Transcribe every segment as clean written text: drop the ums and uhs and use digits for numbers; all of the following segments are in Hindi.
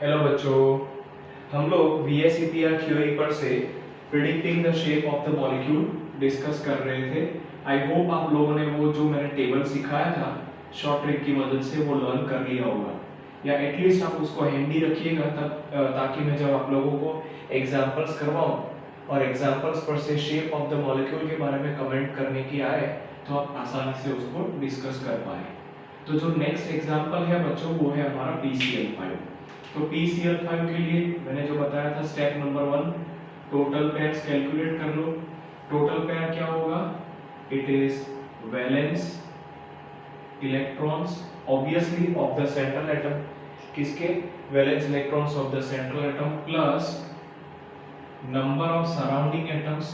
हेलो बच्चों, हम लोग VSEPR थ्योरी पर से predicting the shape of the molecule discuss कर रहे थे। आई होप आप लोगों ने वो जो मैंने टेबल सिखाया था शॉर्ट ट्रिक की मदद से वो लर्न कर लिया होगा, या एटलीस्ट आप उसको हैंडी रखिएगा तब ताकि मैं जब आप लोगों को एग्जांपल्स करवाऊं और एग्जांपल्स पर से शेप ऑफ द मॉलिक्यूल के बारे में कमेंट करने की आए तो आप आसानी से उसको डिस्कस कर पाए। तो जो नेक्स्ट एग्जांपल है बच्चों वो है हमारा PCl5। तो PCl5 के लिए मैंने जो बताया था step number 1, total pairs calculate कर लो। टोटल पेयर क्या होगा? It is valence electrons obviously of the central atom, किसके? Valence electrons of the central atom plus number of surrounding atoms,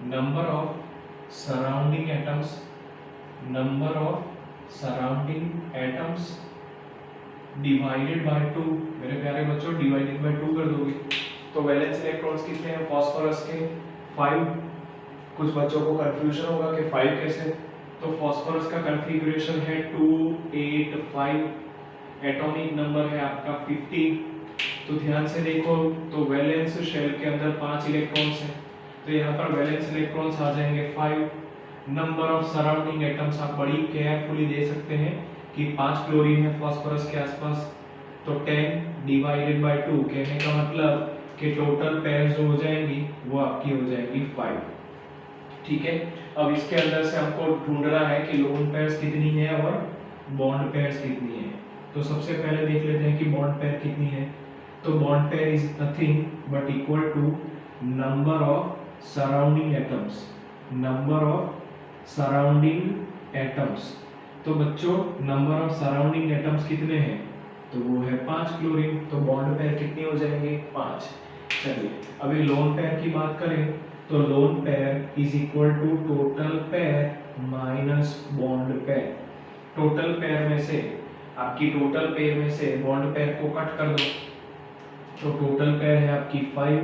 number of surrounding atoms, number of surrounding atoms divided by 2। मेरे प्यारे बच्चों डिवाइडेड बाय 2 कर दोगे तो वैलेंस इलेक्ट्रॉन्स कितने हैं फास्फोरस के? 5। कुछ बच्चों को कंफ्यूजन होगा कि 5 कैसे, तो फास्फोरस का कॉन्फ़िगरेशन है 2 8 5, एटॉमिक नंबर है आपका 50। तो ध्यान से देखो तो वैलेंस शेल के अंदर 5 इलेक्ट्रॉन्स हैं, तो यहाँ पर वैलेंस इलेक्ट्रॉन्स आ जाएंगे 5। नंबर ऑफ सराउंडिंग एटम्स आप बड़ी केयरफुली दे सकते हैं कि 5 क्लोरीन है फास्फोरस के आसपास, तो 10 डिवाइडेड बाय 2, कहने का मतलब कि टोटल पेयर्स जो हो जाएंगी वो आपकी हो जाएगी 5। ठीक है, अब इसके अंदर से हमको ढूंढना है कि लोन पेयर्स कितनी है और बॉन्ड पेयर्स कितनी है। तो सबसे पहले देख लेते हैं कि बॉन्ड पेयर कितनी है। तो bond pair is nothing but equal to number of surrounding atoms, number of surrounding atoms. तो बच्चों नंबर ऑफ सराउंडिंग एटम्स कितने हैं? तो वो है 5 क्लोरीन, तो बॉन्ड पेयर कितनी हो जाएंगे? 5। चलिए अभी लोन पेयर की बात करें तो lone pair is equal to total pair minus bond pair. Total pair में से आपकी टोटल पेयर में से बॉन्ड पेयर को कट कर दो, तो टोटल पेयर है आपकी 5,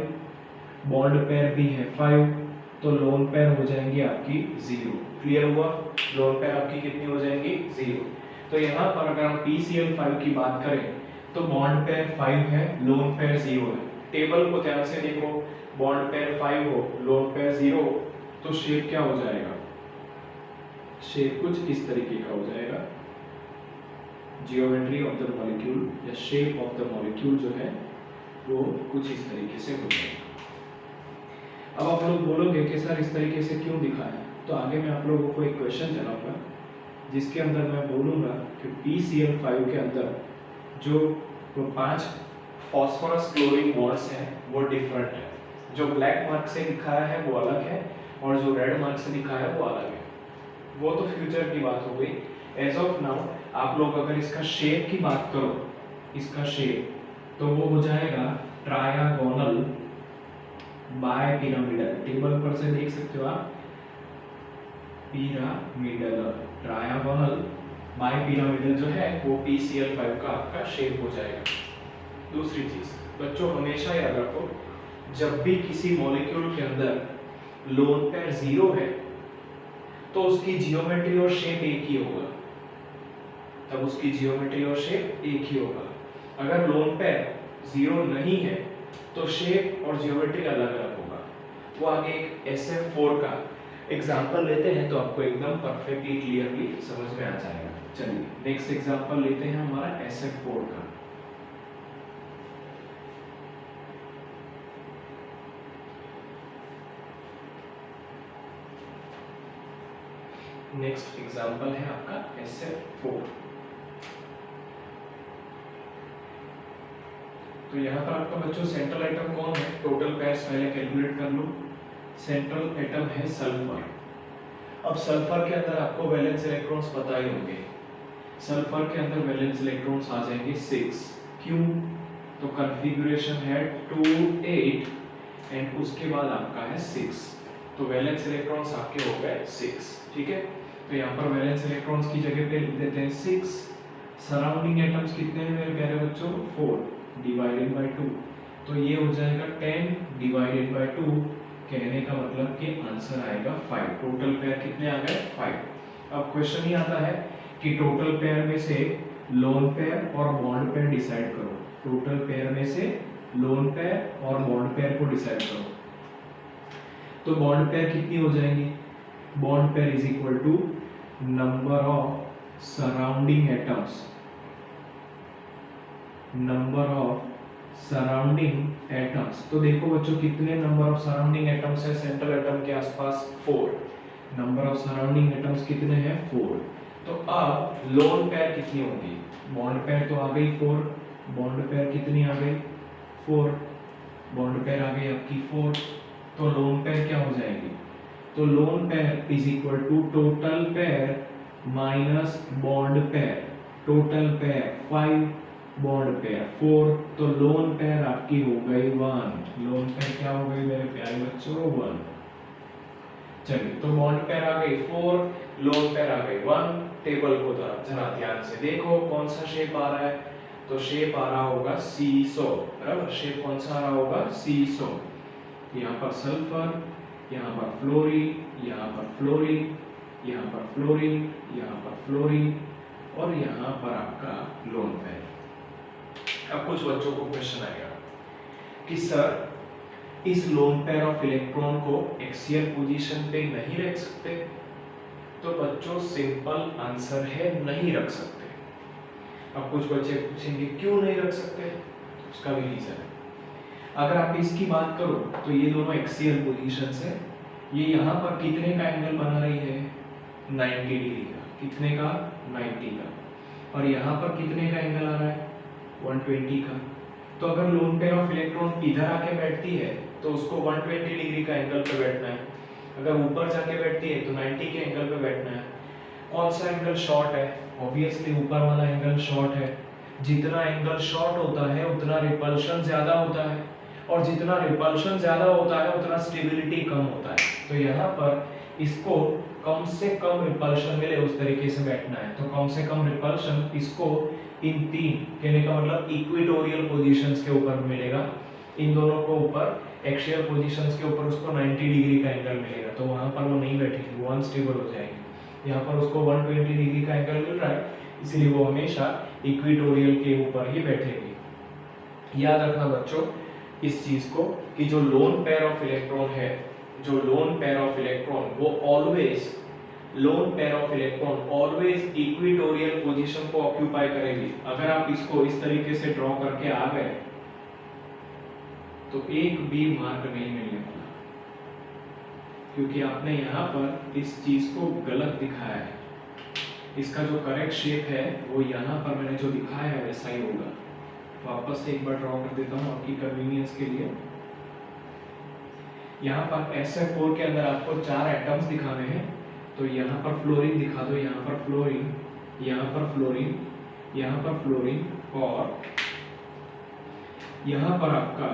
बॉन्ड पेयर भी है 5, तो लोन पेयर हो जाएंगी आपकी 0। क्लियर हुआ? लोन पेयर आपकी कितनी हो जाएंगी? 0। तो यहाँ पर अगर हम PCl5 की बात करें तो बॉन्ड पेयर 5 है, लोन पेयर 0 है। टेबल को ध्यान से देखो, बॉन्ड पेयर 5 हो, लोन पेयर 0 हो, तो शेप क्या हो जाएगा? शेप कुछ इस तरीके का हो जाएगा। जियोमेट्री ऑफ द मॉलिक्यूल या शेप ऑफ द मॉलिक्यूल जो है वो कुछ इस तरीके से हो जाएगा। अब आप लोग बोलोगे कि सर इस तरीके से क्यों दिखाया, तो आगे मैं आप लोगों को एक क्वेश्चन चलाऊंगा जिसके अंदर मैं बोलूंगा कि PCl5 के अंदर जो 5 फास्फोरस क्लोरीन बॉन्ड्स हैं वो डिफरेंट है। जो ब्लैक मार्क से दिखाया है वो अलग है और जो रेड मार्क से दिखाया है वो अलग है। वो तो फ्यूचर की बात हो गई। एज ऑफ नाउ आप लोग अगर इसका शेप की बात करो, इसका शेप तो वो हो जाएगा ट्रायगोनल बाय पिरामिडल। टेबल पर से देख सकते हो आप, पिरामिडल ट्रायगोनल बाय पिरामिडल जो है वो PCl5 का आपका शेप हो जाएगा। दूसरी चीज बच्चों हमेशा याद रखो, जब भी किसी मॉलिक्यूल के अंदर लोन पेयर 0 है तो उसकी जियोमेट्री और शेप एक ही होगा, तब उसकी जियोमेट्री और शेप एक ही होगा। अगर लोन पेयर 0 नहीं है तो शेप और जियोमेट्री अलग अलग होगा। वो आगे एक SF4 का एग्जांपल लेते हैं तो आपको एकदम परफेक्टली क्लियरली समझ में आ जाएगा। चलिए नेक्स्ट एग्जांपल लेते हैं हमारा SF4 का। नेक्स्ट एग्जांपल है आपका SF4। तो यहाँ पर आपका बच्चों सेंट्रल एटम कौन है? टोटल पेयर्स पहले कैलकुलेट कर लो। सेंट्रल एटम है सल्फर। अब सल्फर के अंदर आपको वैलेंस इलेक्ट्रॉन्स पता ही होंगे। सल्फर के अंदर वैलेंस इलेक्ट्रॉन्स आ जाएंगे 6। क्यों? तो कॉन्फ़िगरेशन है 2 8 एंड उसके बाद आपका है 6, तो वैलेंस इलेक्ट्रॉन्स आपके हो गए 6। ठीक है, तो यहाँ पर वैलेंस इलेक्ट्रॉन्स की जगह पे लिख देते हैं 6। सराउंडिंग एटम्स कितने हैं मेरे प्यारे बच्चों? 4 डिवाइडेड बाय 2, तो ये हो जाएगा 10 डिवाइडेड बाय 2, कहने का मतलब कि आंसर आएगा 5। टोटल पेयर कितने आ गए? 5। अब क्वेश्चन ही आता है कि टोटल पेयर में से लोन पेयर और बॉन्ड पेयर डिसाइड करो। टोटल पेयर में से लोन पेयर और बॉन्ड पेयर को डिसाइड करो। तो बॉन्ड पेयर कितनी हो जाएंगी? Bond pair is equal to number of surrounding atoms, number of surrounding atoms. तो देखो बच्चों कितने नंबर ऑफ सराउंडिंग एटम्स है सेंट्रल एटम के आसपास? 4। नंबर ऑफ सराउंडिंग एटम्स कितने हैं? 4। तो अब लोन पेयर कितनी होगी? बॉन्ड पेयर तो आ गई 4, बॉन्ड पेयर कितनी आ गई? 4, बॉन्ड पेयर आ गई आपकी 4। तो लोन पेयर क्या हो जाएगी? तो lone pair is equal to total pair minus bond pair. Total pair 5, bond pair 4। तो लोन पेयर आपकी हो गई 1। लोन पेयर क्या हो गई मेरे प्यारे बच्चों? 1। चलिए, तो बॉन्ड पेयर आ गई 4, लोन पेयर आ गई 1। टेबल को जरा ध्यान से देखो कौन सा शेप आ रहा है। तो शेप आ रहा होगा सीसो, बराबर। शेप कौन सा आ रहा होगा? सीसो। यहाँ पर सल्फर, यहाँ पर फ्लोरीन, यहाँ पर फ्लोरीन, यहाँ पर फ्लोरीन, यहाँ पर फ्लोरीन और यहाँ पर आपका लोन पेयर। अब कुछ बच्चों को क्वेश्चन आएगा कि सर इस लोन पेयर ऑफ इलेक्ट्रॉन को एक्सियल पोजीशन पे नहीं रख सकते? तो बच्चों सिंपल आंसर है नहीं रख सकते। अब कुछ बच्चे पूछेंगे क्यों नहीं रख सकते? उसका भी रीजन है। अगर आप इसकी बात करो तो ये दोनों एक्सियल पोजीशन है। ये यहाँ पर कितने का एंगल बना रही है? 90 डिग्री का। कितने का? 90 का। और यहाँ पर कितने का एंगल आ रहा है? 120 का। तो अगर लोन पेयर ऑफ इलेक्ट्रॉन इधर आके बैठती है तो उसको 120 डिग्री का एंगल पे बैठना है। अगर ऊपर जाके बैठती है तो 90 के एंगल पे बैठना है। कौन सा एंगल शॉर्ट है? ऑब्वियसली ऊपर वाला एंगल शॉर्ट है। जितना एंगल शॉर्ट होता है उतना रिपल्शन ज्यादा होता है, और जितना रिपल्शन ज्यादा होता है उतना स्टेबिलिटी कम होता है। तो यहाँ पर इसको कम से कम रिपल्शन मिले उस तरीके से बैठना है। तो कम से कम रिपल्शन इसको इन 3 कहने का मतलब इक्वेटोरियल पोजीशंस के ऊपर मिलेगा। इन दोनों को ऊपर एक्सियल पोजीशंस के ऊपर उसको 90 डिग्री का एंगल मिलेगा। तो वहां पर वो नहीं बैठेगी, वो अनस्टेबल हो जाएगी। यहाँ पर उसको 120 डिग्री का एंगल मिल रहा है, इसलिए वो हमेशा इक्वेटोरियल के ऊपर ही बैठेगी। याद रखना बच्चों इस चीज को कि जो लोन पेयर ऑफ इलेक्ट्रॉन है, जो लोन पेयर ऑफ इलेक्ट्रॉन वो always, lone pair of electron always equatorial position को ऑक्यूपाई करेगी। अगर आप इसको इस तरीके से ड्रॉ करके आ गए तो एक भी मार्क नहीं मिलने वाला, क्योंकि आपने यहाँ पर इस चीज को गलत दिखाया है। इसका जो करेक्ट शेप है वो यहाँ पर मैंने जो दिखाया है वैसा ही होगा। वापस से एक बार ड्रॉ कर देता हूँ आपकी कन्वीनियंस के लिए। यहाँ पर SF4 के अंदर आपको 4 एटम्स दिखाने हैं। तो यहाँ पर फ्लोरीन दिखा दो, यहाँ पर फ्लोरीन, यहाँ पर फ्लोरीन, यहाँ पर फ्लोरीन और यहाँ पर आपका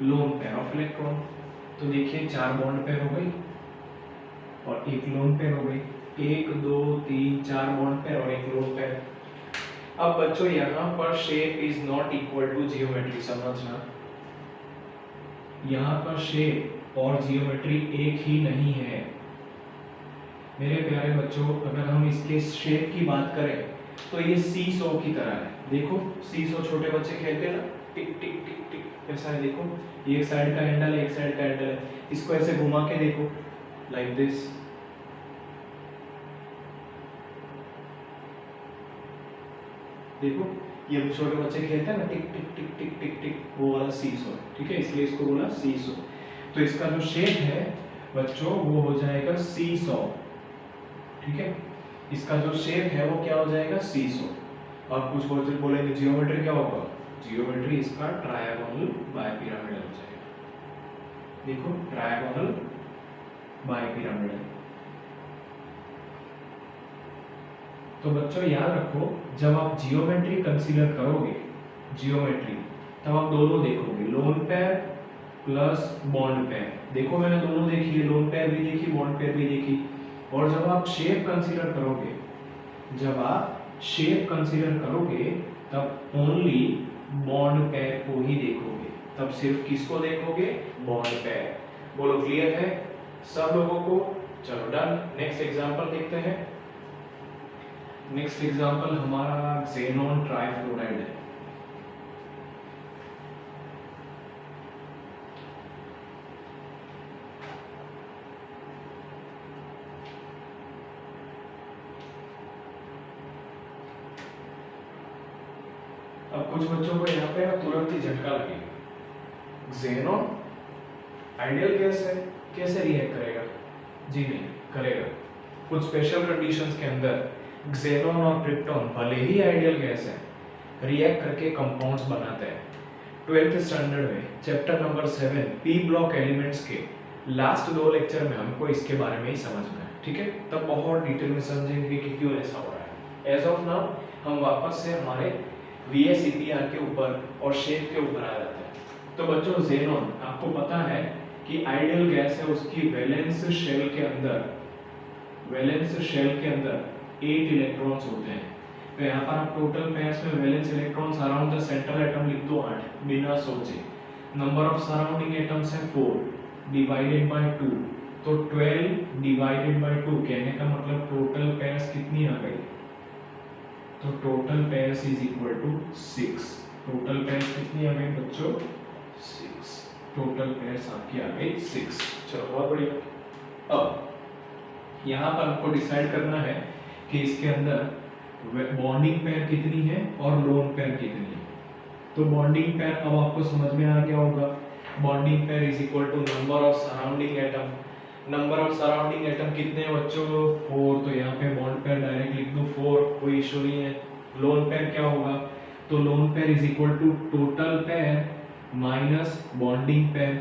लोन पेयर ऑफ इलेक्ट्रॉन। तो देखिए 4 बॉन्ड पेयर हो गई और एक लोन पेयर हो गई। 1 2 3 4 बॉन्ड पेयर और एक लोन पेयर। अब बच्चों यहाँ पर shape is not equal to geometry, समझना। यहाँ पर शेप और जियोमेट्री एक ही नहीं है मेरे प्यारे बच्चों। अगर हम इसके शेप की बात करें तो ये सीसो की तरह है। देखो सीसो छोटे बच्चे खेलते हैं ना, टिक टिक टिक टिक ऐसा है। देखो ये एक साइड का हैंडल है, एक साइड का हैंडल है। इसको ऐसे घुमा के देखो, लाइक दिस। देखो ये छोटे बच्चे खेलते हैं ना, टिक टिक टिक टिक टिक टिक, वो वाला सीसो, ठीक है, इसलिए इसको बोला सीसो। तो इसका जो शेप है बच्चों वो हो जाएगा सीसो, ठीक है। इसका जो शेप है वो क्या हो जाएगा? सीसो। और कुछ बच्चे बोलेंगे जियोमेट्री क्या होगा? जियोमेट्री इसका ट्रायगोनल बाइपिरामिडल हो जाएगा। देखो ट्रायगोनल बाइपिरामिडल। तो बच्चों याद रखो जब आप जियोमेट्री कंसीडर करोगे, जियोमेट्री, तब आप दोनों देखोगे, lone pair plus bond pair. देखो मैंने दोनों देखी है, लोन पेयर भी देखी, बॉन्ड पेयर भी देखी। और जब आप शेप कंसीडर करोगे, जब आप शेप कंसीडर करोगे तब ओनली बॉन्ड पेयर को ही देखोगे। तब सिर्फ किसको देखोगे? Bond pair. बोलो क्लियर है सब लोगों को? चलो डन। नेक्स्ट एग्जांपल देखते हैं। नेक्स्ट एग्जांपल हमारा xenon ट्राइफ्लोराइड है। अब कुछ बच्चों को यहाँ पे तुरंत ही झटका लगेगा, xenon आइडियल गैस है, कैसे रिएक्ट करेगा? जी नहीं करेगा। कुछ स्पेशल कंडीशंस के अंदर xenon और क्रिप्टॉन भले ही आइडियल गैस है, रिएक्ट करके कंपाउंड्स बनाते हैं। 12th स्टैंडर्ड में chapter number 7 P block elements के लास्ट 2 लेक्चर में हमको इसके बारे में ही समझना है, ठीक है? तब बहुत डिटेल में समझेंगे कि क्यों ऐसा हो रहा है। एज ऑफ नाउ हम वापस से हमारे VSEPR के ऊपर और शेप के ऊपर आ जाते हैं। तो बच्चों xenon आपको पता है कि आइडियल गैस है, उसकी वैलेंस शेल के अंदर 8 इलेक्ट्रॉन्स होते हैं। तो यहाँ पर आप टोटल पेयर्स में valence electrons around the central atom लिख दो 8 बिना सोचे। नंबर ऑफ सराउंडिंग एटम्स है 4 डिवाइडेड बाय 2, तो 12 डिवाइडेड बाय 2 कहने का मतलब टोटल पेयर्स कितनी आ गई? तो total pairs is equal to 6। Total pairs कितनी आ गई बच्चों? 6। टोटल पेयर्स आपकी आ गई 6। चलो बहुत बढ़िया। अब यहाँ पर आपको डिसाइड करना है कि इसके अंदर बॉन्डिंग पेयर कितनी है और लोन पेयर कितनी है। तो बॉन्डिंग पेयर अब आपको समझ में आ गया होगा। Bonding pair is equal to number of surrounding atom. Number of surrounding atom कितने हैं बच्चों? 4। तो यहाँ पे बॉन्ड पेयर डायरेक्ट लिख दो 4, कोई इशू नहीं है। लोन पेयर क्या होगा? तो lone pair is equal to total pair minus bonding pair.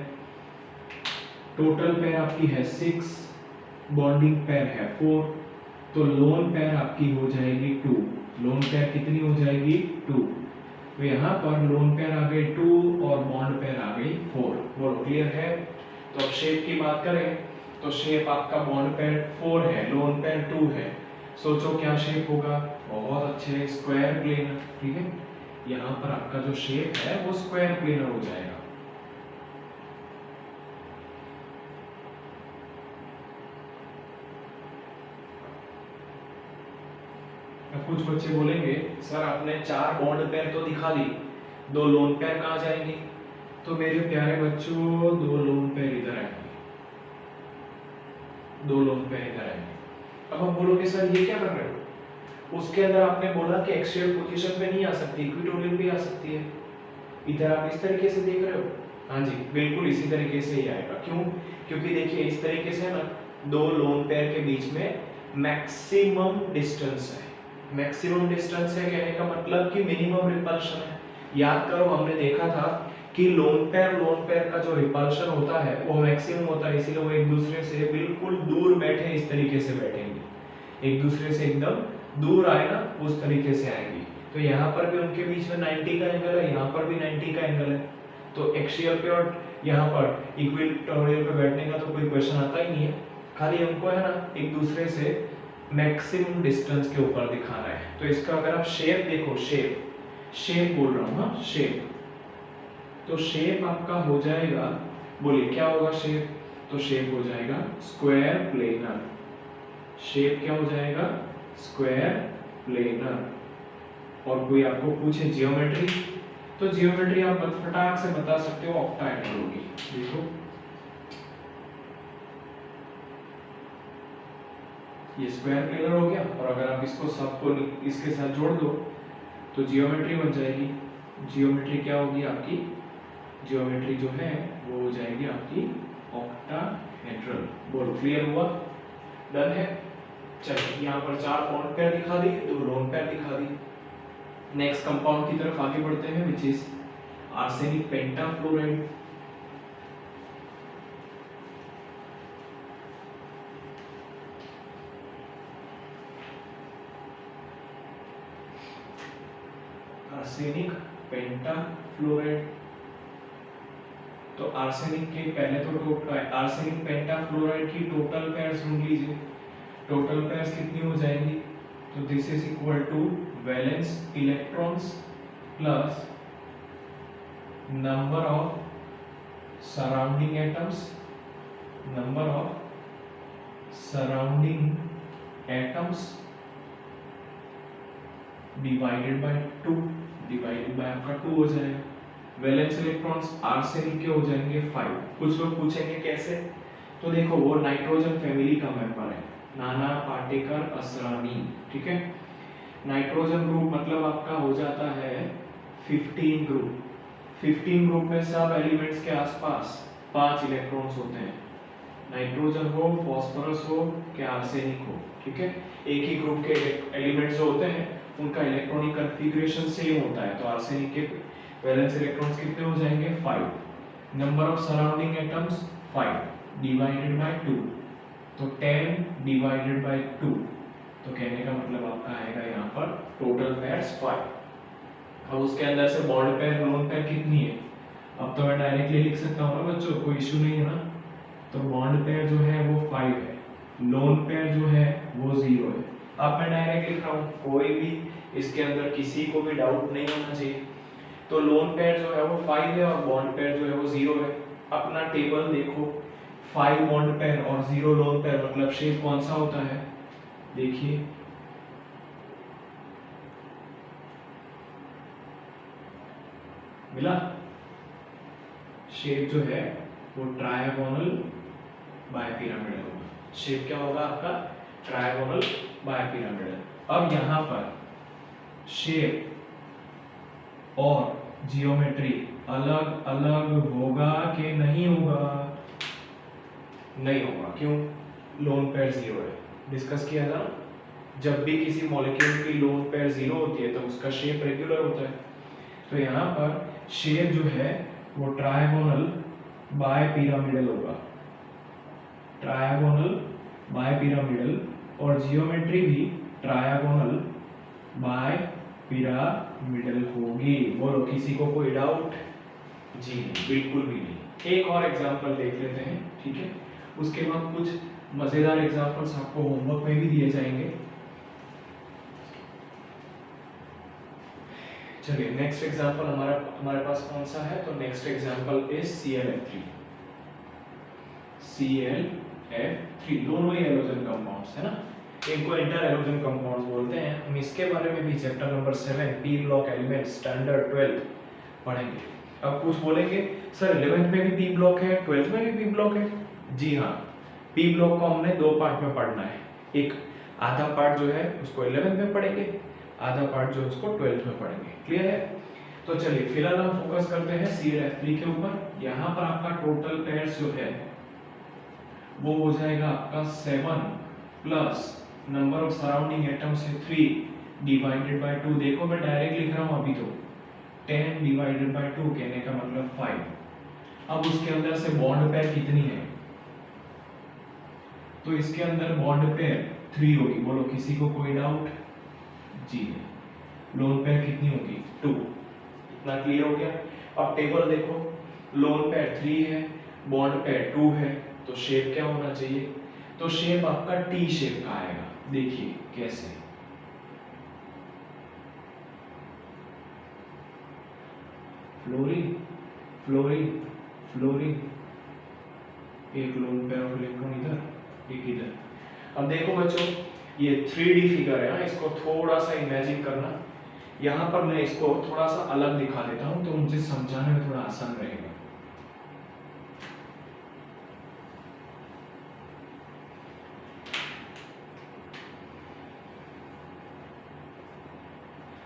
Total pair आपकी है 6, बॉन्डिंग पेयर है 4, तो लोन पेयर आपकी हो जाएगी 2। लोन पेयर कितनी हो जाएगी? 2। तो यहाँ पर लोन पेयर आ गई 2 और बॉन्ड पेयर आ गई 4। बोलो क्लियर है? तो अब शेप की बात करें तो शेप आपका बॉन्ड पेयर 4 है, लोन पेयर 2 है। सोचो क्या शेप होगा? बहुत अच्छे, स्क्वायर प्लेनर, ठीक है? यहाँ पर आपका जो शेप है वो स्क्वायर प्लेनर हो जाएगा। कुछ बच्चे बोलेंगे सर आपने 4 बॉन्ड पेयर तो दिखा दी, 2 लोन पेयर कहाँ जाएंगे? तो मेरे प्यारे बच्चों 2 लोन पेयर इधर आएंगे, 2 लोन पेयर इधर आएंगे। अब आप बोलोगे सर ये क्या कर रहे हो? उसके अंदर आपने बोला कि एक्सियल पोजीशन पे नहीं आ सकती, इक्वेटोरियल भी आ सकती है। इधर आप इस तरीके से देख रहे हो? हाँ जी बिल्कुल इसी तरीके से ही आएगा। क्यों? क्योंकि देखिए इस तरीके से ना 2 लोन पेयर के बीच में मैक्सिमम डिस्टेंस है। मैक्सिमम डिस्टेंस है कहने का मतलब कि मिनिमम रिपल्शन है। याद करो हमने देखा था कि लोन पेयर का जो रिपल्शन होता है वो मैक्सिमम होता है, इसीलिए वो एक दूसरे से बिल्कुल दूर बैठे इस तरीके से बैठेंगे, एक दूसरे से एकदम दूर आए ना उस तरीके से आएंगी। तो यहाँ पर भी उनके बीच में 90 का एंगल है, यहाँ पर भी 90 का एंगल है। तो एक्सियल पे और यहाँ पर इक्वेटोरियल पे बैठने का तो कोई क्वेश्चन आता ही नहीं है, खाली हमको है ना एक दूसरे से मैक्सिमम डिस्टेंस के ऊपर दिखा रहा है। तो इसका अगर आप शेप देखो, शेप बोल रहा हूँ, हाँ शेप, तो शेप आपका हो जाएगा, बोलिए क्या होगा शेप? तो शेप हो जाएगा स्क्वायर प्लेनर। शेप क्या हो जाएगा? Square planar. और कोई आपको पूछे जियोमेट्री, तो जियोमेट्री आप फटाक से बता सकते हो, ऑक्टाहेड्रल होगी। देखो ये स्क्वायर प्लेनर हो गया, और अगर आप इसको सबको इसके साथ जोड़ दो तो जियोमेट्री बन जाएगी। जियोमेट्री क्या होगी आपकी? जियोमेट्री जो है वो हो जाएगी आपकी ऑक्टाहेड्रल। बोलो क्लियर हुआ? डन है? चलिए यहाँ पर 4 बॉन्ड पेयर दिखा दी, 2 लोन पेयर दिखा दी। नेक्स्ट कंपाउंड की तरफ आगे बढ़ते हैं, विच इज आर्सेनिक पेंटाफ्लोराइड। आर्सेनिक पेंटाफ्लोराइड। तो आर्सेनिक के पहले तो आर्सेनिक पेंटाफ्लोराइड की टोटल पेयर्स ढूंढ लीजिए। टोटल पेयर्स कितनी हो जाएंगी? तो this is equal to valence electrons plus number of surrounding atoms, number of surrounding atoms divided by 2, divided by आपका 2 हो जाएगा। वैलेंस इलेक्ट्रॉन्स आर्सेनिक के हो जाएंगे 5। कुछ लोग पूछेंगे कैसे, तो देखो वो नाइट्रोजन फैमिली का मेंबर है, नाना पाटेकर असरानी, ठीक है। नाइट्रोजन ग्रुप मतलब आपका हो जाता है 15 ग्रुप। 15 ग्रुप में सब एलिमेंट्स के आसपास 5 इलेक्ट्रॉन्स होते हैं, नाइट्रोजन हो, फास्फोरस हो, क्या आर्सेनिक हो, ठीक है। एक ही ग्रुप के एलिमेंट्स जो होते हैं उनका इलेक्ट्रॉनिक कॉन्फ़िगरेशन सेम होता है, तो आर्सेनिक के वैलेंस इलेक्ट्रॉन्स कितने हो जाएंगे 5। Number of surrounding atoms 5 divided by 2, तो 10 डिवाइडेड बाय 2, तो कहने का मतलब आपका आएगा यहाँ पर टोटल पेयर्स 5। अब उसके अंदर से बॉन्ड पेयर लोन पेयर कितनी है, अब तो मैं डायरेक्टली लिख सकता हूँ ना बच्चों, कोई इशू नहीं है ना। तो बॉन्ड पेयर जो है वो 5 है, लोन पेयर जो है वो 0 है। अब मैं डायरेक्ट लिख रहा हूँ, कोई भी इसके अंदर किसी को भी डाउट नहीं होना चाहिए। तो लोन पेयर जो है वो 5 है और बॉन्ड पेयर जो है वो 0 है। अपना टेबल देखो, 5 बॉन्ड पेयर और 0 लोन पेयर, मतलब शेप कौन सा होता है, देखिए मिला। शेप जो है वो ट्रायगोनल बायपिरामिडल होगा। शेप क्या होगा आपका, ट्रायगोनल बायपिरामिडल। अब यहाँ पर शेप और जियोमेट्री अलग अलग होगा कि नहीं होगा, नहीं होगा। क्यों, लोन पेयर 0 है, डिस्कस किया था। जब भी किसी मॉलिक्यूल की लोन पेयर 0 होती है तो उसका शेप रेगुलर होता है। तो यहाँ पर शेप जो है वो ट्रायगोनल बायपिरामिडल होगा, ट्रायगोनल बायपिरामिडल, और जियोमेट्री भी ट्रायगोनल बायपिरामिडल होगी। बोलो किसी को कोई डाउट? जी नहीं, बिल्कुल भी नहीं। एक और एग्जांपल देख लेते हैं, ठीक है। उसके बाद कुछ मजेदार एग्जांपल्स आपको होमवर्क में भी दिए जाएंगे। चलिए नेक्स्ट एग्जांपल हमारे पास कौन सा है, तो next example is ClF3। ClF3 दोनों ही हैलोजन कंपाउंड्स है ना, इनको इंटर हैलोजन कंपाउंड्स बोलते हैं। हम इसके बारे में भी chapter number 7 P block elements standard 12 पढ़ेंगे। अब कुछ बोलेंगे सर 11th में भी पी ब्लॉक है, 12th में भी पी ब्लॉक है। जी हाँ, पी ब्लॉक को हमने 2 पार्ट में पढ़ना है। एक आधा पार्ट जो है उसको 11th में पढ़ेंगे, आधा पार्ट जो है उसको 12th में पढ़ेंगे। क्लियर है? तो चलिए फिलहाल हम फोकस करते हैं ClF3 के ऊपर। यहाँ पर आपका टोटल पेयर्स जो है वो हो जाएगा आपका 7 plus number of surrounding atoms है 3 डिवाइडेड बाय 2। देखो मैं डायरेक्ट लिख रहा हूँ अभी, तो 10 डिवाइडेड बाय 2 कहने का मतलब 5। अब उसके अंदर से बॉन्ड पेयर कितनी है, तो इसके अंदर बॉन्ड पेयर 3 होगी। बोलो किसी को कोई डाउट? जी नहीं। लोन पेयर कितनी होगी 2। इतना क्लियर हो गया। अब टेबल देखो, लोन पेयर 3 है, बॉन्ड पेयर 2 है, तो शेप क्या होना चाहिए, तो शेप आपका टी शेप का आएगा। देखिए कैसे, फ्लोरीन फ्लोरीन फ्लोरीन, एक लोन पेयर ऑफ इलेक्ट्रॉन इधर, एक इधर। अब देखो बच्चों, ये 3D फिगर है ना, इसको थोड़ा सा इमेजिन करना। यहाँ पर मैं इसको थोड़ा सा अलग दिखा देता हूँ तो मुझे समझाने में थोड़ा आसान रहेगा।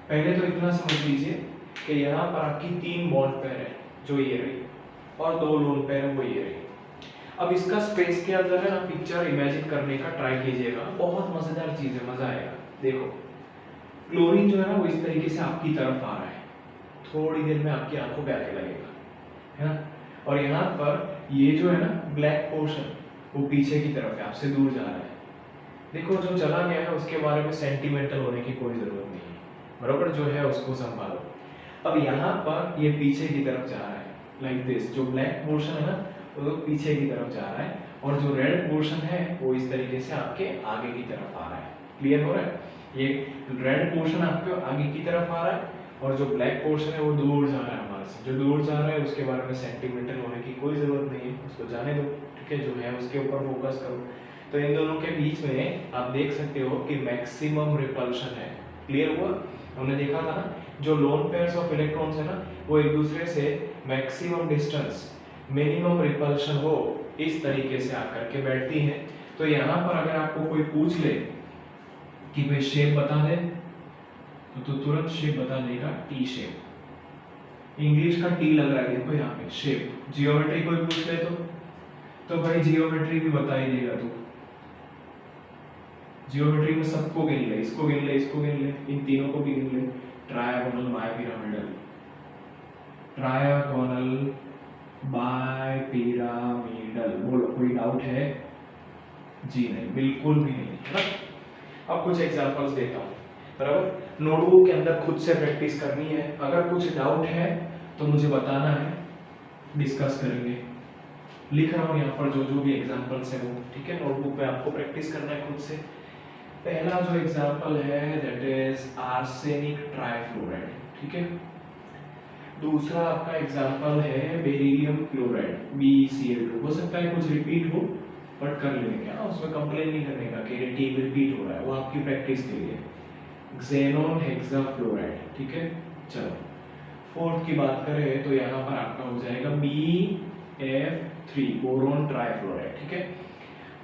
पहले तो इतना समझ लीजिए कि यहाँ पर आपकी 3 बॉन्ड पेयर है, जो ये रही, और 2 लोन पेयर है, वो ये रही। अब इसका स्पेस के अंदर है ना पिक्चर इमेजिन करने का ट्राई कीजिएगा, बहुत मजेदार चीज है, मजा आएगा। देखो क्लोरीन जो है ना वो इस तरीके से आपकी तरफ आ रहा है, थोड़ी देर में आपकी आंखों पे आके लगेगा, है ना। और यहाँ पर ये जो है ना ब्लैक पोर्शन वो पीछे की तरफ है, आपसे दूर जा रहा है। देखो जो चला गया है उसके बारे में सेंटिमेंटल होने की कोई जरूरत नहीं है, बराबर, जो है उसको संभालो। अब यहाँ पर ये पीछे की तरफ जा रहा है, लाइक दिस। जो ब्लैक पोर्शन है ना वो तो पीछे की तरफ जा रहा है, और जो रेड पोर्शन है वो इस तरीके से आपके आगे की तरफ आ रहा है। क्लियर हो रहा है? ये रेड पोर्शन आपके आगे की तरफ आ रहा है, और जो ब्लैक पोर्शन है वो दूर जा रहा है हमारे से। जो दूर जा रहा है उसके बारे में सेंटिमेंटल होने की कोई जरूरत नहीं है, उसको जाने दो, ठीक है। जो है उसके ऊपर फोकस करो। तो इन दोनों के बीच में आप देख सकते हो कि मैक्सिमम रिपल्शन है, क्लियर हुआ? हमने देखा था ना, जो लोन पेयर्स ऑफ इलेक्ट्रॉन्स है ना, वो एक दूसरे से मैक्सिमम डिस्टेंस, मिनिमम रिपल्शन हो, इस तरीके से आकर के बैठती हैं। तो यहाँ पर अगर आपको कोई पूछ ले कि भाई शेप बता दे, तो तुरंत शेप बता देगा, टी शेप। इंग्लिश का टी लग रहा है, देखो यहाँ पे शेप। जियोमेट्री कोई पूछ ले तो भाई जियोमेट्री भी बता ही देगा तू। जियोमेट्री में सबको गिन ले, इसको गिन ले, इसको गिन ले, इन तीनों को भी गिन ले। ट्रायगोनल बायपिरामिडल, ट्रायगोनल बायपिरामिडल, बोलो कोई डाउट है? जी नहीं, बिल्कुल भी नहीं, है ना। अब कुछ एग्जांपल्स देता हूँ, बराबर। नोटबुक के अंदर खुद से प्रैक्टिस करनी है। अगर कुछ डाउट है तो मुझे बताना है, डिस्कस करेंगे। लिख रहा हूँ यहाँ पर जो जो भी एग्जांपल्स है वो, ठीक है। नोटबुक पे आपको प्रैक्टिस करना है खुद से। पहला जो एग्जांपल है दैट इज आर्सेनिक ट्राइफ्लोराइड, ठीक है। दूसरा आपका एग्जांपल है बेरिलियम क्लोराइड, BeCl2। हो सकता है कुछ रिपीट हो, बट कर लेंगे, क्या उसमें कंप्लेन नहीं करने का कि रिपीट हो रहा है, वो आपकी प्रैक्टिस के लिए। ज़ेनॉन हेक्साफ्लोराइड, ठीक है। चलो फोर्थ की बात करें तो यहाँ पर आपका हो जाएगा BF3, बोरोन ट्राइफ्लोराइड, ठीक है।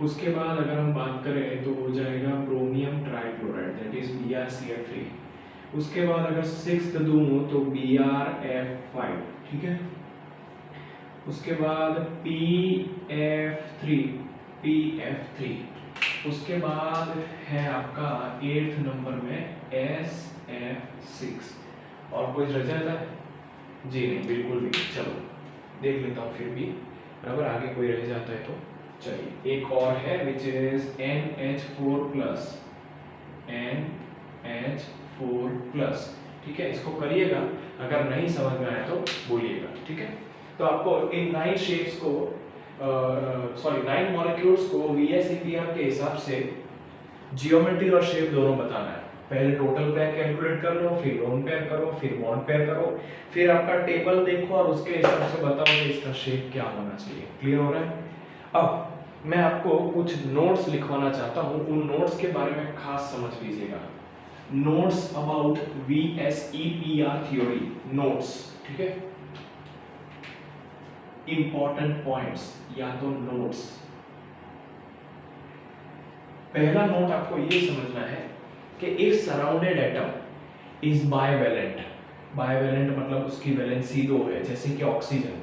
उसके बाद अगर हम बात करें तो हो जाएगा ब्रोमियम ट्राइक्लोराइड, दैट इज BrCl3। उसके बाद अगर सिक्स्थ दूं तो BrF5, ठीक है। उसके बाद PF3, उसके बाद है आपका 8th नंबर में SF6। और कोई रह जाता है? जी नहीं, बिल्कुल भी। चलो देख लेता हूँ फिर भी, बराबर। आगे कोई रह जाता है तो चलिए, एक और है विच इज NH4+, NH4+, ठीक है। इसको करिएगा, अगर नहीं समझ में आया तो बोलिएगा, ठीक है। तो आपको इन 9 शेप्स को, सॉरी 9 मॉलिक्यूल्स को VSEPR के हिसाब से जियोमेट्री और शेप दोनों बताना है। पहले टोटल पेयर कैलकुलेट कर लो, फिर लोन पेयर करो, फिर बॉन्ड पेयर करो, फिर आपका टेबल देखो और उसके हिसाब से बताओ कि इसका शेप क्या होना चाहिए। क्लियर हो रहा है? अब मैं आपको कुछ नोट्स लिखवाना चाहता हूं, उन नोट्स के बारे में खास समझ लीजिएगा। Notes about VSEPR theory, notes, ठीक है। इंपॉर्टेंट पॉइंट्स या तो नोट्स। पहला नोट आपको ये समझना है कि if surrounded atom is bivalent, bivalent मतलब उसकी वैलेंसी 2 है, जैसे कि oxygen,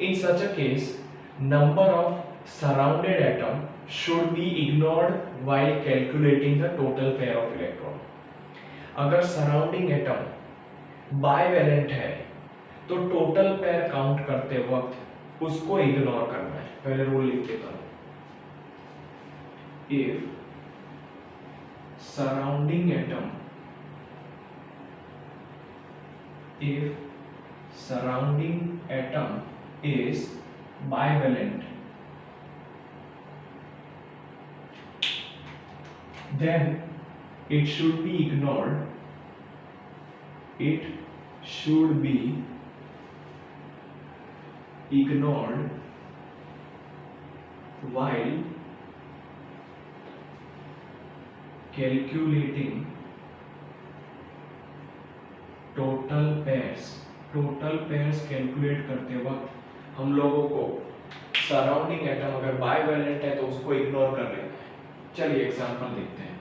in such a case number of surrounded atom should be ignored while calculating the total pair of electron। अगर सराउंडिंग एटम बाइवेलेंट है तो टोटल पेयर काउंट करते वक्त उसको इग्नोर करना है। पहले रूल लिख देता हूं, if surrounding atom, if surrounding atom is bivalent, then it should be ignored, it should be ignored while calculating total pairs। Total pairs calculate करते वक्त हम लोगों को सराउंडिंग एटम अगर बाइवेलेंट है तो उसको इग्नोर कर लेना है। चलिए एग्जांपल देखते हैं।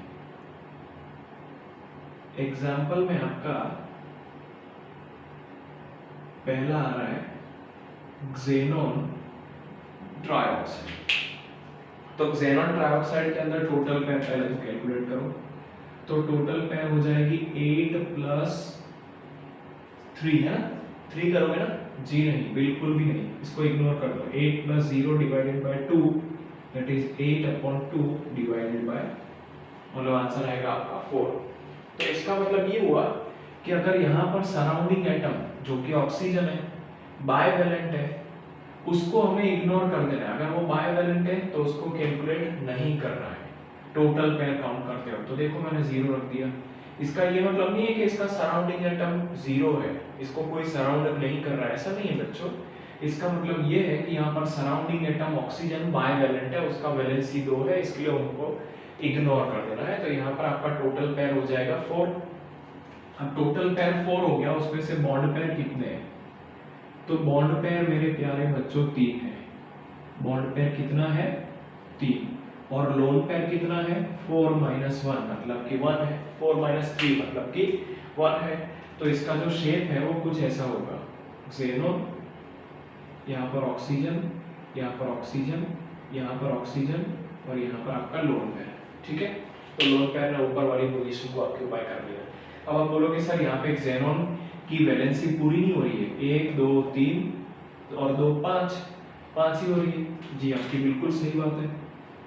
एग्जांपल में आपका पहला आ रहा है xenon ट्राइऑक्साइड। तो xenon ट्राइऑक्साइड के अंदर टोटल पेयर पहले तो कैलकुलेट करो, तो टोटल पेयर हो जाएगी 8 + 3, है ना। 3 करोगे ना? जी नहीं, बिल्कुल भी नहीं, इसको इग्नोर कर दो। 8 + 0 / 2, दैट इज 8/2 डिवाइडेड बाय, मतलब आंसर आएगा आपका 4। तो इसका मतलब ये हुआ कि अगर यहाँ पर सराउंडिंग एटम जो कि ऑक्सीजन है, बाइवेलेंट है, उसको हमें इग्नोर कर देना है। अगर वो बाइवेलेंट है तो उसको कैलकुलेट नहीं करना है टोटल पेयर काउंट करते हो। तो देखो मैंने 0 रख दिया। इसका ये मतलब नहीं है कि इसका सराउंडिंग एटम 0 है, इसको कोई सराउंड नहीं कर रहा है, ऐसा नहीं है बच्चों। इसका मतलब ये है कि यहाँ पर सराउंडिंग एटम ऑक्सीजन बाइवेलेंट है, उसका वैलेंसी 2 है, इसलिए उनको इग्नोर कर देना है। तो यहाँ पर आपका टोटल पेयर हो जाएगा 4। अब टोटल पेयर 4 हो गया, उसमें से बॉन्ड पेयर कितने हैं? तो बॉन्ड पेयर मेरे प्यारे बच्चों 3 है। बॉन्ड पेयर कितना है? 3। और लोन पेयर कितना है? 4 - 1 मतलब कि 1 है। 4 - 3 मतलब कि 1 है। तो इसका जो शेप है वो कुछ ऐसा होगा, ज़ेनोन, यहाँ पर ऑक्सीजन, यहाँ पर ऑक्सीजन, यहाँ पर ऑक्सीजन और यहाँ पर आपका लोन पेयर। ठीक है, तो लोन पेयर ने ऊपर वाली पोजीशन को ऑक्यूपाई कर लिया। अब आप बोलोगे सर यहाँ पे ज़ेनोन की वैलेंसी पूरी नहीं हो रही है, 1 2 3 और 2 5 5 ही हो रही है। जी आपकी बिल्कुल सही बात है,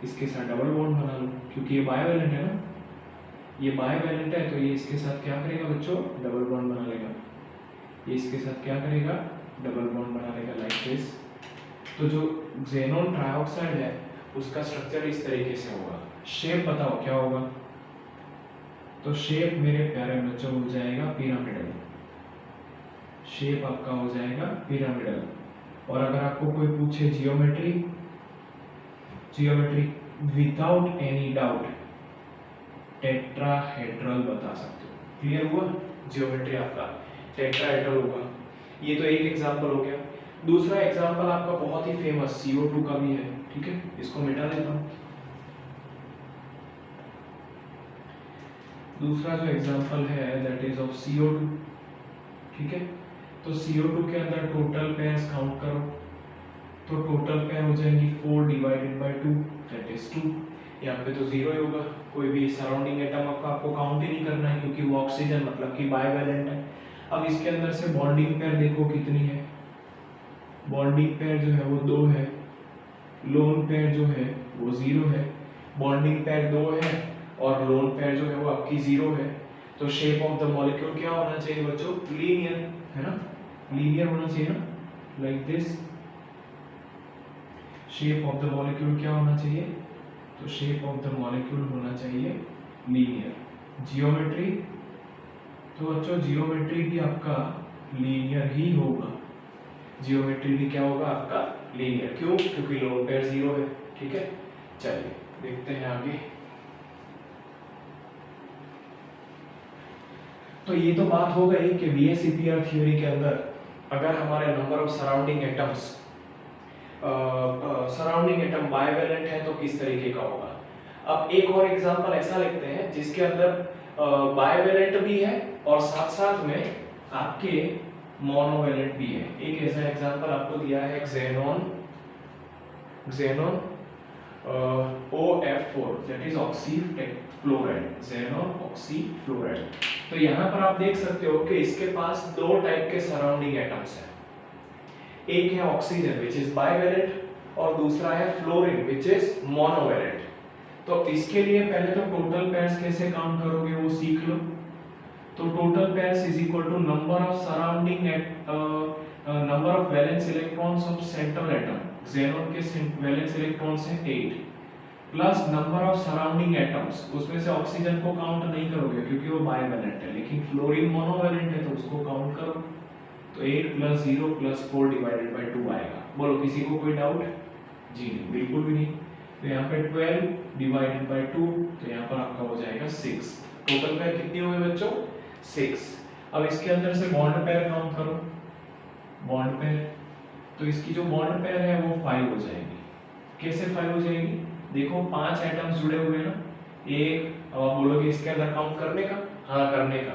इसके साथ डबल बॉन्ड बना लो, क्योंकि ये बायवैलेंट है ना, ये बायवैलेंट है, तो ये इसके साथ क्या करेगा बच्चों? डबल बॉन्ड बना लेगा। ये इसके साथ क्या करेगा? डबल बॉन्ड बना लेगा, लाइक दिस। तो जो ज़ेनोन ट्राइऑक्साइड है उसका स्ट्रक्चर इस तरीके से होगा। शेप बताओ क्या होगा? तो शेप मेरे प्यारे बच्चों हो जाएगा पिरामिडल। शेप आपका हो जाएगा पिरामिडल। और अगर आपको कोई पूछे geometry, geometry without any doubt tetrahedral बता सकते हो। क्लियर हुआ? जियोमेट्री आपका टेट्राहेड्रल होगा। ये तो एक एग्जांपल हो गया। दूसरा एग्जांपल आपका बहुत ही फेमस CO2 का भी है। ठीक है, इसको मिटा देता हूं। दूसरा जो एग्जांपल है दैट इज ऑफ CO2। ठीक है, तो CO2 के अंदर टोटल पेयर्स काउंट करो, तो टोटल पेयर हो जाएंगी 4 / 2 दैट इज 2। यहाँ पे तो 0 ही होगा, कोई भी सराउंडिंग एटम आपको काउंट ही नहीं करना है, क्योंकि वो ऑक्सीजन मतलब कि बायवैलेंट है। अब इसके अंदर से बॉन्डिंग पेयर देखो कितनी है। बॉन्डिंग पेयर जो है वो 2 है, लोन पेयर जो है वो 0 है। बॉन्डिंग पेयर 2 है और लोन पेयर जो है वो आपकी 0 है। तो शेप ऑफ द मॉलिक्यूल क्या होना चाहिए बच्चों? लीनियर, है ना? लीनियर होना चाहिए ना, like this. Shape of the molecule क्या होना चाहिए? तो शेप ऑफ द मॉलिक्यूल होना चाहिए लीनियर। जियोमेट्री, तो बच्चों जियोमेट्री भी आपका लीनियर ही होगा। जियोमेट्री भी क्या होगा आपका? लीनियर। क्यों? क्योंकि लोन पेयर 0 है। ठीक है, चलिए देखते हैं आगे। तो ये तो बात हो गई कि VSEPR थ्योरी के अंदर अगर हमारे नंबर ऑफ सराउंडिंग एटम्स बायवैलेंट है तो किस तरीके का होगा। अब एक और एग्जांपल ऐसा लेते हैं जिसके अंदर बायवैलेंट भी है और साथ साथ में आपके मोनोवैलेंट भी है। एक ऐसा एग्जांपल आपको दिया है xenon OF4 that is oxyfluoride, xenon oxyfluoride. तो यहाँ पर आप देख सकते हो कि इसके पास 2 टाइप के सराउंडिंग एटम्स हैं। एक है ऑक्सीजन विच इज बायवैलेंट और दूसरा है फ्लोरीन विच इज मोनोवैलेंट। तो इसके लिए पहले तो टोटल पेयर्स कैसे काउंट करोगे वो सीख लो। तो total pairs is equal to number of surrounding number of valence electrons of central atom. xenon के वैलेंस इलेक्ट्रॉन्स हैं 8 plus number of surrounding atoms. उसमें से ऑक्सीजन को काउंट नहीं करोगे क्योंकि वो बायवैलेंट है, लेकिन फ्लोरीन मोनोवैलेंट है तो उसको काउंट करो। तो 8 + 0 + 4 / 2 आएगा। बोलो किसी को कोई डाउट? जी नहीं, बिल्कुल भी नहीं। तो यहाँ पे 12 / 2, तो यहाँ पर आपका हो जाएगा 6। टोटल पेयर कितनी हुई बच्चों? 6। अब इसके अंदर से बॉन्ड पेयर काउंट करो। बॉन्ड पेयर, तो इसकी जो बॉन्ड पेयर है वो 5 हो जाएगी। कैसे 5 हो जाएगी? देखो 5 एटम्स जुड़े हुए हैं ना, एक। अब आप बोलोगे इसके अंदर काउंट करने का? हाँ करने का।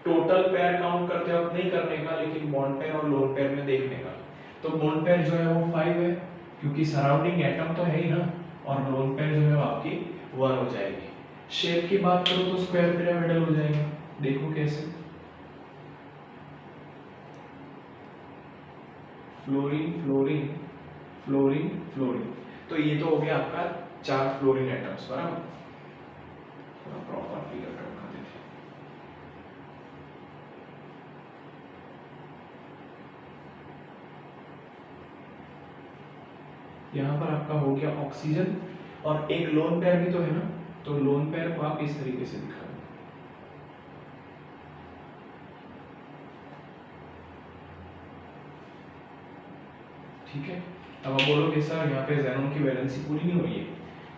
टोटल पेयर काउंट करते वक्त नहीं करने का, लेकिन बॉन्ड पेयर और लोन पेयर में देखने का। तो बॉन्ड पेयर जो है वो 5 है क्योंकि सराउंडिंग एटम तो है ही ना, और लोन पेयर जो है वो आपकी 1 हो जाएगी। शेप की बात करो तो स्क्वायर पिरामिडल हो जाएगा। देखो कैसे, फ्लोरीन फ्लोरीन फ्लोरीन फ्लोरीन। तो ये तो हो गया आपका 4 फ्लोरीन एटम्स, बराबर। थोड़ा प्रॉपर फिगर ड्रॉ कर देते हैं। यहाँ पर आपका हो गया ऑक्सीजन और एक लोन पेयर भी तो है ना, तो लोन पेयर को आप इस तरीके से दिखा दो। ठीक है, अब आप बोलोगे सर यहाँ पे xenon की वैलेंसी पूरी नहीं हुई है,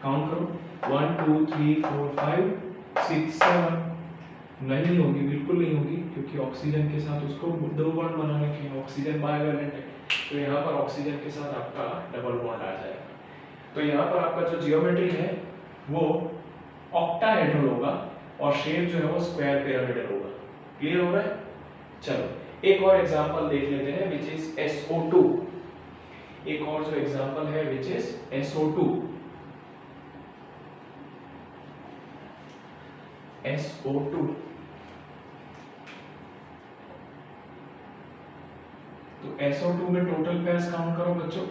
काउंट करो। 1 2 3 4 5 6 7 नहीं होगी, बिल्कुल नहीं होगी, क्योंकि ऑक्सीजन के साथ उसको दो बॉन्ड बनाने के हैं, ऑक्सीजन बाइवैलेंट है, तो यहाँ पर ऑक्सीजन के साथ आपका डबल बॉन्ड आ जाएगा। तो यहाँ पर आपका जो जियोमेट्री है वो ऑक्टाहेड्रल होगा और शेप जो है वो स्क्वायर पिरामिडल होगा। क्लियर हो रहा है? चलो एक और एग्जांपल देख लेते हैं विच इज SO2। एक और जो एग्जांपल है विच इज SO2। SO2 तो SO2 में टोटल पेयर्स काउंट करो बच्चों,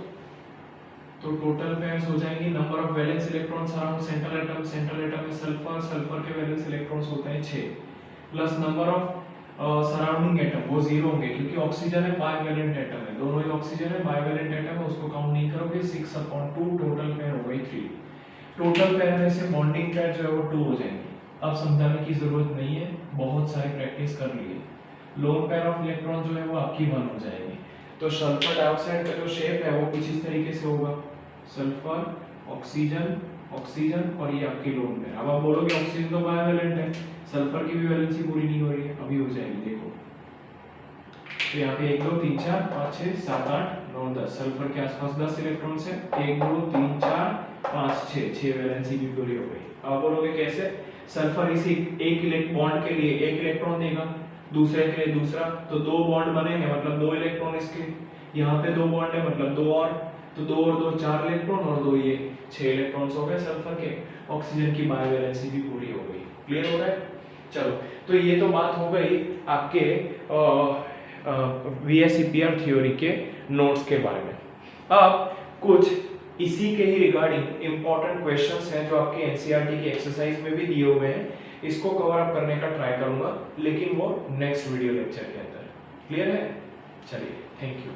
तो टोटल पेयर्स हो जाएंगे number of valence electrons around central atom, central atom में सल्फर, सल्फर के वैलेंस इलेक्ट्रॉन्स होते हैं 6, plus number of surrounding atom वो 0 होंगे, क्योंकि ऑक्सीजन है बाइवैलेंट एटम है, दोनों ही ऑक्सीजन है, बाइवैलेंट एटम है, उसको काउंट नहीं करोगे, 6/2 टोटल पेयर हो गई 3। टोटल पेयर में से बॉन्डिंग पेयर जो है वो 2 हो जाएंगे। अब समझाने की जरूरत नहीं है, बहुत सारी प्रैक्टिस कर ली है। लोन पेयर ऑफ इलेक्ट्रॉन जो है वो आपकी 1 हो जाएगी। तो सल्फर डाइऑक्साइड का जो शेप है वो कुछ इस तरीके से होगा, सल्फर ऑक्सीजन ऑक्सीजन और ये आपकी लोन पेयर। अब आप बोलोगे ऑक्सीजन तो बाइवैलेंट है, सल्फर की भी वैलेंसी पूरी नहीं हो रही है, अभी हो जाएगी देखो। तो यहाँ पे 1 2 3 4 5 6 7 8 9 10 सल्फर के आसपास 10 इलेक्ट्रॉन्स है, 1 2 3 4 5 6 वैलेंसी भी पूरी हो गई। अब बोलोगे कैसे? सल्फर इसी एक बॉन्ड के लिए 1 इलेक्ट्रॉन देगा, दूसरे के लिए दूसरा, तो 2 बॉन्ड बने हैं मतलब 2 इलेक्ट्रॉन इसके, यहाँ पे 2 बॉन्ड है मतलब 2 और, तो 2 और 2 4 इलेक्ट्रॉन और 2 ये 6 इलेक्ट्रॉन्स हो गए सल्फर के। ऑक्सीजन की बाइवैलेंसी भी पूरी हो गई। क्लियर हो रहा है? चलो तो ये तो बात हो गई आपके VSEPR थ्योरी के नोट्स के बारे में। अब कुछ इसी के ही रिगार्डिंग इंपॉर्टेंट क्वेश्चंस हैं जो आपके NCERT की एक्सरसाइज में भी दिए हुए हैं, इसको कवर अप करने का ट्राई करूंगा, लेकिन वो नेक्स्ट वीडियो लेक्चर के अंदर। क्लियर है? चलिए, थैंक यू।